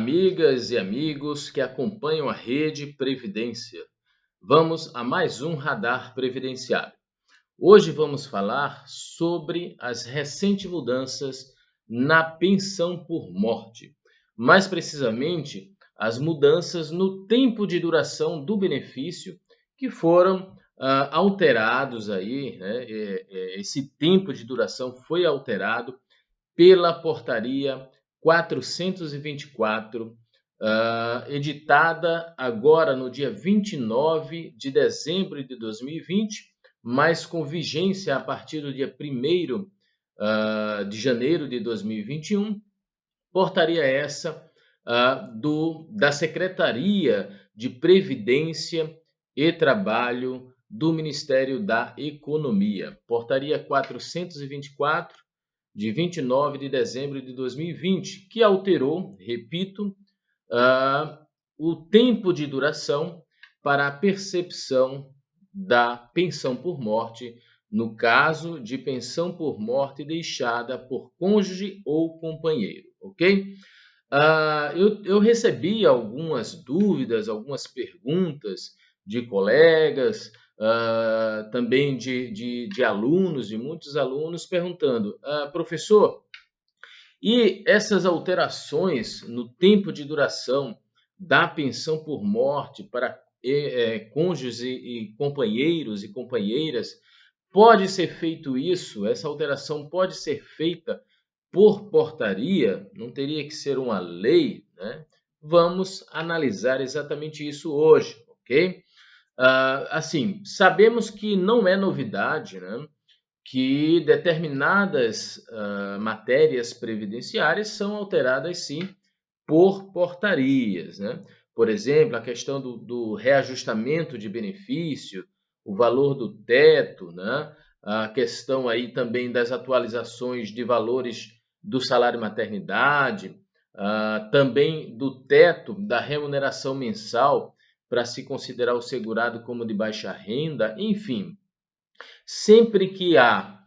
amigas e amigos que acompanham a Rede Previdência. Vamos a mais um Radar Previdenciário. Hoje vamos falar sobre as recentes mudanças na pensão por morte. Mais precisamente, as mudanças no tempo de duração do benefício que foram alterados aí, né? Esse tempo de duração foi alterado pela portaria 424, editada agora no dia 29 de dezembro de 2020, mas com vigência a partir do dia 1º de janeiro de 2021, portaria essa da Secretaria de Previdência e Trabalho do Ministério da Economia. Portaria 424, de 29 de dezembro de 2020, que alterou, repito, o tempo de duração para a percepção da pensão por morte, no caso de pensão por morte deixada por cônjuge ou companheiro, ok? Eu recebi algumas dúvidas, algumas perguntas de colegas, também de alunos, de muitos alunos, perguntando, professor, e essas alterações no tempo de duração da pensão por morte para cônjuges e companheiros e companheiras, pode ser feito isso? Essa alteração pode ser feita por portaria? Não teria que ser uma lei, né? Vamos analisar exatamente isso hoje, ok? Assim, sabemos que não é novidade, né, que determinadas matérias previdenciárias são alteradas, sim, por portarias, né? Por exemplo, a questão do reajustamento de benefício, o valor do teto, né? A questão aí também das atualizações de valores do salário maternidade, também do teto da remuneração mensal para se considerar o segurado como de baixa renda, enfim. Sempre que há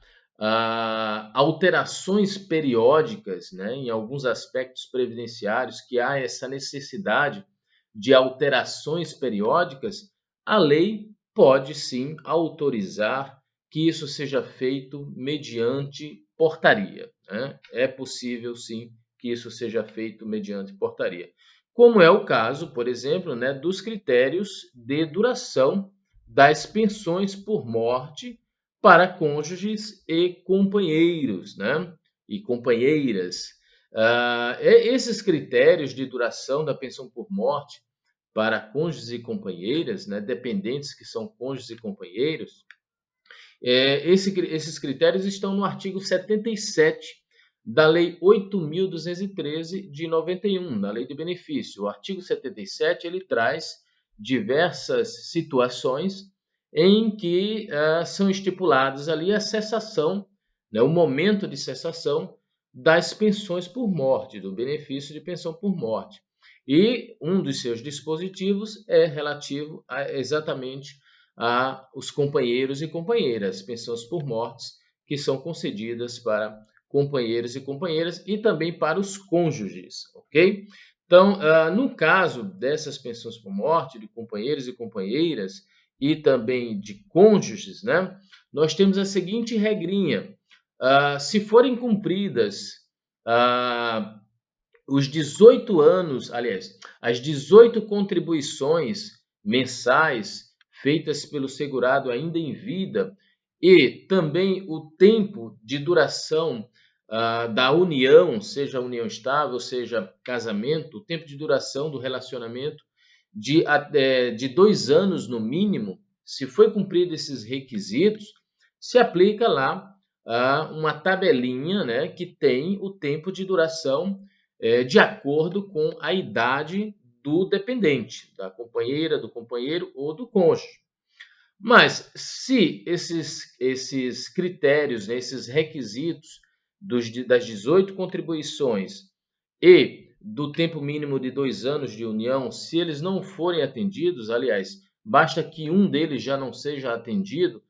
alterações periódicas, né, em alguns aspectos previdenciários, que há essa necessidade de alterações periódicas, a lei pode sim autorizar que isso seja feito mediante portaria, né? É possível sim que isso seja feito mediante portaria. Como é o caso, por exemplo, né, dos critérios de duração das pensões por morte para cônjuges e companheiros, né, e companheiras. Esses critérios de duração da pensão por morte para cônjuges e companheiras, né, dependentes que são cônjuges e companheiros, esses critérios estão no artigo 77 da Lei 8.213 de 91, na Lei de Benefício. O artigo 77 ele traz diversas situações em que são estipulados ali a cessação, né, o momento de cessação das pensões por morte, do benefício de pensão por morte. E um dos seus dispositivos é relativo exatamente aos companheiros e companheiras, pensões por mortes que são concedidas para companheiros e companheiras e também para os cônjuges, ok? Então, no caso dessas pensões por morte, de companheiros e companheiras e também de cônjuges, né, nós temos a seguinte regrinha: se forem cumpridas os 18 anos, aliás, as 18 contribuições mensais feitas pelo segurado ainda em vida e também o tempo de duração da união, seja união estável, seja casamento, o tempo de duração do relacionamento de 2 anos no mínimo, se foi cumprido esses requisitos, se aplica lá uma tabelinha, né, que tem o tempo de duração de acordo com a idade do dependente, da companheira, do companheiro ou do cônjuge. Mas se esses critérios, né, esses requisitos das 18 contribuições e do tempo mínimo de 2 anos de união, se eles não forem atendidos, aliás, basta que um deles já não seja atendido,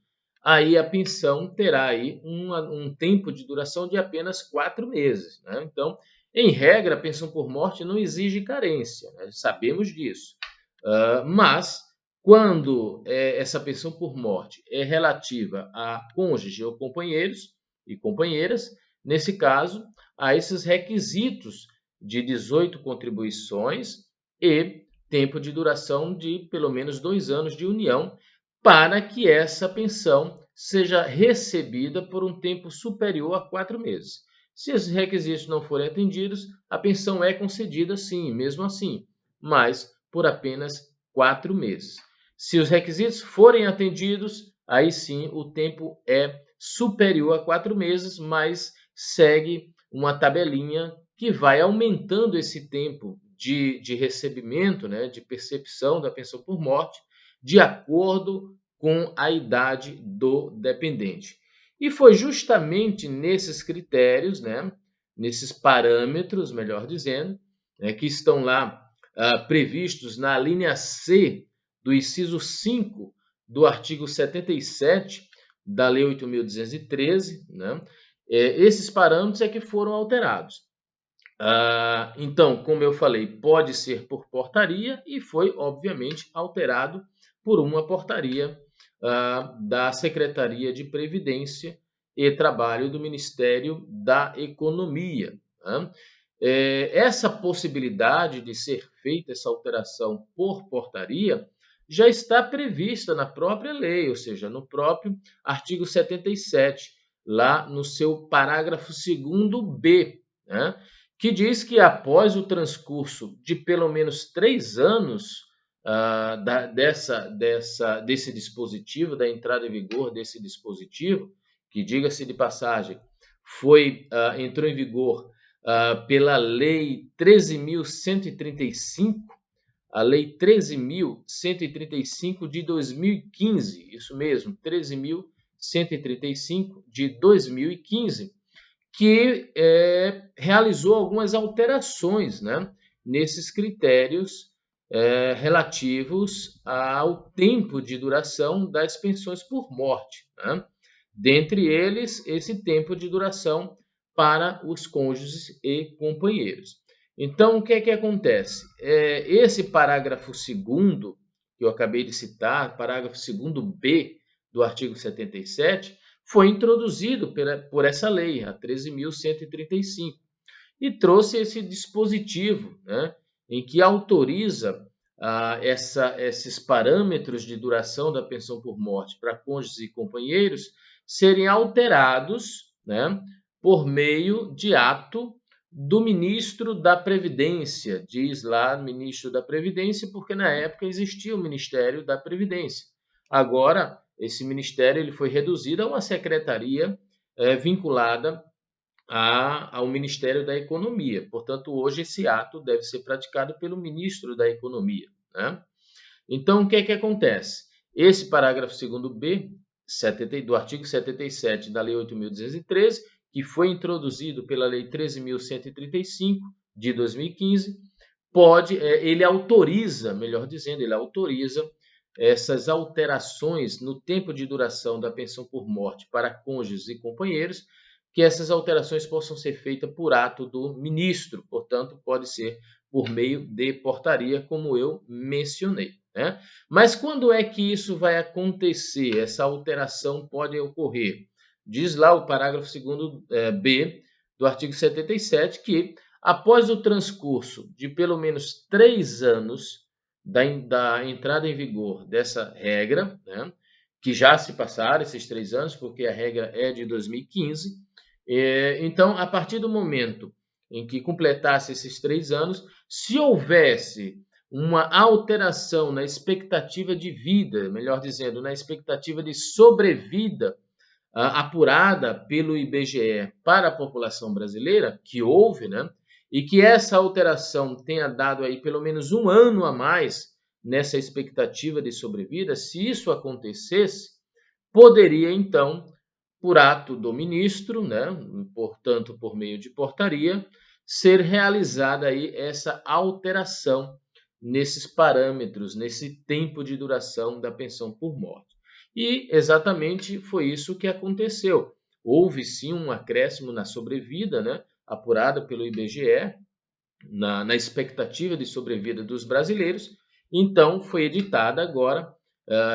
aí a pensão terá aí um tempo de duração de apenas 4 meses, né? Então, Em regra, a pensão por morte não exige carência, né? Sabemos disso. Mas, quando essa pensão por morte é relativa a cônjuge ou companheiros e companheiras, nesse caso, há esses requisitos de 18 contribuições e tempo de duração de pelo menos 2 anos de união, para que essa pensão seja recebida por um tempo superior a 4 meses. Se esses requisitos não forem atendidos, a pensão é concedida sim, mesmo assim, mas por apenas 4 meses. Se os requisitos forem atendidos, aí sim o tempo é superior a 4 meses, mas segue uma tabelinha que vai aumentando esse tempo de recebimento, né, de percepção da pensão por morte, de acordo com a idade do dependente. E foi justamente nesses critérios, né, nesses parâmetros, melhor dizendo, né, que estão lá previstos na linha C do inciso 5 do artigo 77 da Lei 8.213, né, esses parâmetros é que foram alterados. Então, como eu falei, pode ser por portaria e foi, obviamente, alterado por uma portaria da Secretaria de Previdência e Trabalho do Ministério da Economia. Né? Essa possibilidade de ser feita essa alteração por portaria já está prevista na própria lei, ou seja, no próprio artigo 77, lá no seu parágrafo 2º-B, né? Que diz que após o transcurso de pelo menos 3 anos desse dispositivo, da entrada em vigor desse dispositivo, que, diga-se de passagem, entrou em vigor pela Lei 13.135, a Lei 13.135 de 2015, isso mesmo, 13.135 de 2015, que realizou algumas alterações, né, nesses critérios relativos ao tempo de duração das pensões por morte. Né? Dentre eles, esse tempo de duração para os cônjuges e companheiros. Então, o que é que acontece? Esse parágrafo 2º, que eu acabei de citar, parágrafo 2º-B do artigo 77, foi introduzido por essa lei, a 13.135, e trouxe esse dispositivo, né, em que autoriza esses parâmetros de duração da pensão por morte para cônjuges e companheiros serem alterados, né, por meio de ato do ministro da Previdência, diz lá ministro da Previdência, porque na época existia o Ministério da Previdência. Agora, esse ministério ele foi reduzido a uma secretaria vinculada ao Ministério da Economia. Portanto, hoje esse ato deve ser praticado pelo ministro da Economia. Né? Então, o que é que acontece? Esse parágrafo 2º-B do artigo 77 da Lei 8.213, que foi introduzido pela Lei 13.135 de 2015, ele autoriza, melhor dizendo, ele autoriza essas alterações no tempo de duração da pensão por morte para cônjuges e companheiros, que essas alterações possam ser feitas por ato do ministro, portanto, pode ser por meio de portaria, como eu mencionei. Né? Mas quando é que isso vai acontecer? Essa alteração pode ocorrer? Diz lá o parágrafo 2º-B do artigo 77 que, após o transcurso de pelo menos 3 anos da entrada em vigor dessa regra, né, que já se passaram esses 3 anos, porque a regra é de 2015, então, a partir do momento em que completasse esses 3 anos, se houvesse uma alteração na expectativa de vida, melhor dizendo, na expectativa de sobrevida apurada pelo IBGE para a população brasileira, que houve, né? E que essa alteração tenha dado aí pelo menos 1 ano a mais nessa expectativa de sobrevida, se isso acontecesse, poderia então, por ato do ministro, né, portanto por meio de portaria, ser realizada aí essa alteração nesses parâmetros, nesse tempo de duração da pensão por morte. E exatamente foi isso que aconteceu. Houve sim um acréscimo na sobrevida, né, apurada pelo IBGE, na expectativa de sobrevida dos brasileiros. Então, foi editada agora,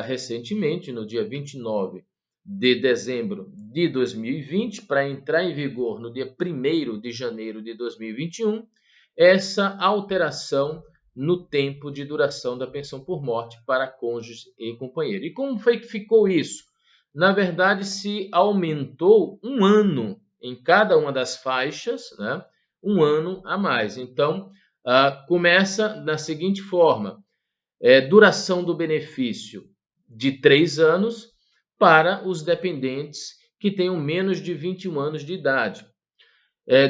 recentemente, no dia 29 de dezembro de 2020, para entrar em vigor no dia 1º de janeiro de 2021, essa alteração no tempo de duração da pensão por morte para cônjuge e companheiro. E como foi que ficou isso? Na verdade, se aumentou um ano em cada uma das faixas, né? Um ano a mais. Então, começa da seguinte forma: duração do benefício de 3 anos para os dependentes que tenham menos de 21 anos de idade.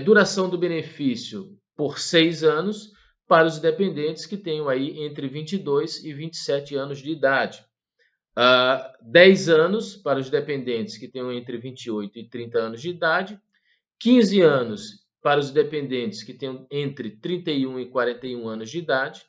Duração do benefício por 6 anos para os dependentes que tenham aí entre 22 e 27 anos de idade. 10 anos para os dependentes que tenham entre 28 e 30 anos de idade. 15 anos para os dependentes que tenham entre 31 e 41 anos de idade.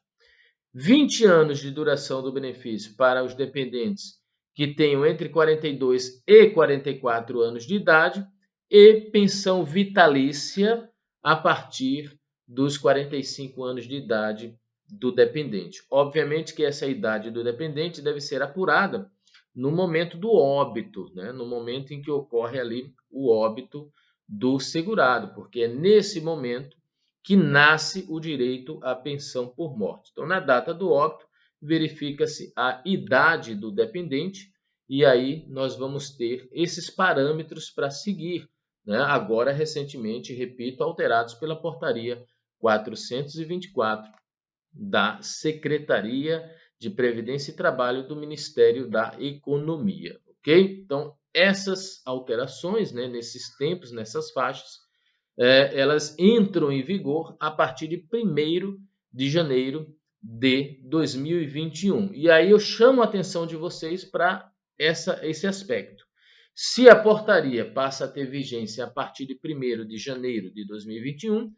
20 anos de duração do benefício para os dependentes que tenham entre 42 e 44 anos de idade e pensão vitalícia a partir dos 45 anos de idade do dependente. Obviamente que essa idade do dependente deve ser apurada no momento do óbito, né? No momento em que ocorre ali o óbito do segurado, porque é nesse momento que nasce o direito à pensão por morte. Então, na data do óbito, verifica-se a idade do dependente e aí nós vamos ter esses parâmetros para seguir, né? Agora, recentemente, repito, alterados pela portaria 424 da Secretaria de Previdência e Trabalho do Ministério da Economia, ok? Então, essas alterações, né, nesses tempos, nessas faixas, elas entram em vigor a partir de 1º de janeiro de 2021. E aí eu chamo a atenção de vocês para esse aspecto. Se a portaria passa a ter vigência a partir de 1º de janeiro de 2021,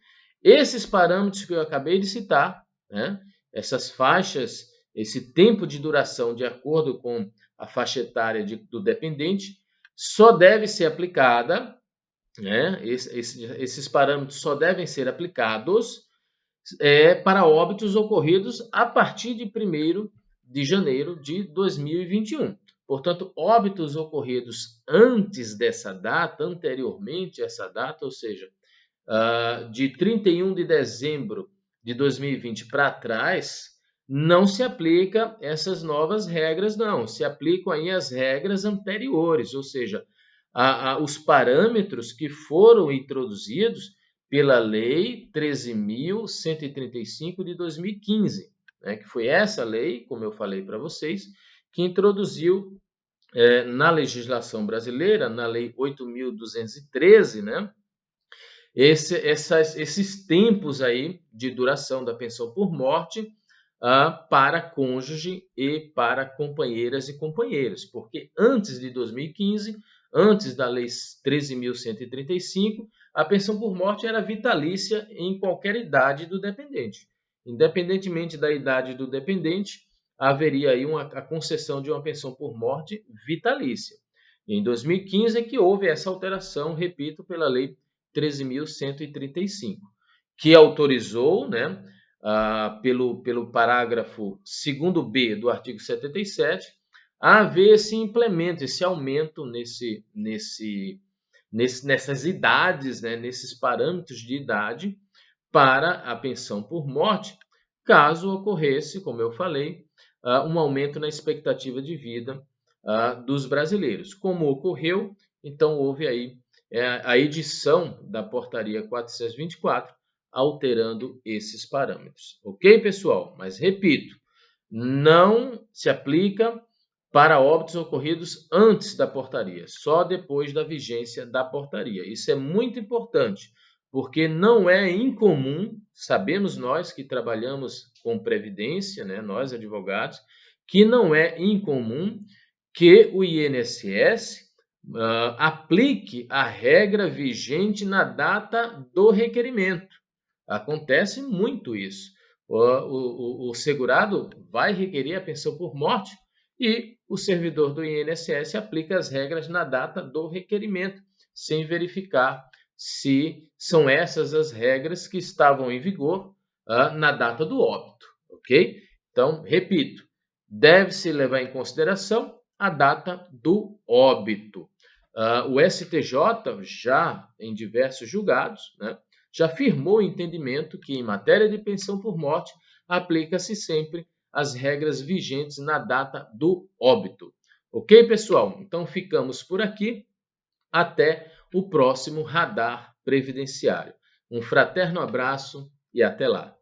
esses parâmetros que eu acabei de citar, né, essas faixas, esse tempo de duração de acordo com a faixa etária do dependente, só deve ser aplicada, né? Esses parâmetros só devem ser aplicados para óbitos ocorridos a partir de 1º de janeiro de 2021. Portanto, óbitos ocorridos antes dessa data, anteriormente a essa data, ou seja, de 31 de dezembro de 2020 para trás, não se aplica essas novas regras, não. Se aplicam aí as regras anteriores, ou seja, os parâmetros que foram introduzidos pela Lei 13.135 de 2015, né, que foi essa lei, como eu falei para vocês, que introduziu na legislação brasileira, na Lei 8.213, né, esses tempos aí de duração da pensão por morte para cônjuge e para companheiras e companheiros, porque antes de 2015, antes da Lei 13.135, a pensão por morte era vitalícia em qualquer idade do dependente. Independentemente da idade do dependente, haveria aí a concessão de uma pensão por morte vitalícia. E em 2015 é que houve essa alteração, repito, pela Lei 13.135, que autorizou, né, pelo parágrafo 2º-B do artigo 77, a haver esse implemento, esse aumento nessas idades, né, nesses parâmetros de idade para a pensão por morte, caso ocorresse, como eu falei, um aumento na expectativa de vida dos brasileiros. Como ocorreu, então houve aí a edição da portaria 424, alterando esses parâmetros. Ok, pessoal? Mas repito, não se aplica para óbitos ocorridos antes da portaria, só depois da vigência da portaria. Isso é muito importante, porque não é incomum, sabemos nós que trabalhamos com previdência, né, nós advogados, que não é incomum que o INSS aplique a regra vigente na data do requerimento. Acontece muito isso. O segurado vai requerer a pensão por morte e o servidor do INSS aplica as regras na data do requerimento, sem verificar se são essas as regras que estavam em vigor na data do óbito, ok? Então, repito, deve-se levar em consideração a data do óbito. O STJ, já em diversos julgados, né, já firmou o entendimento que, em matéria de pensão por morte, aplica-se sempre as regras vigentes na data do óbito. Ok, pessoal? Então, ficamos por aqui. Até o próximo Radar Previdenciário. Um fraterno abraço e até lá.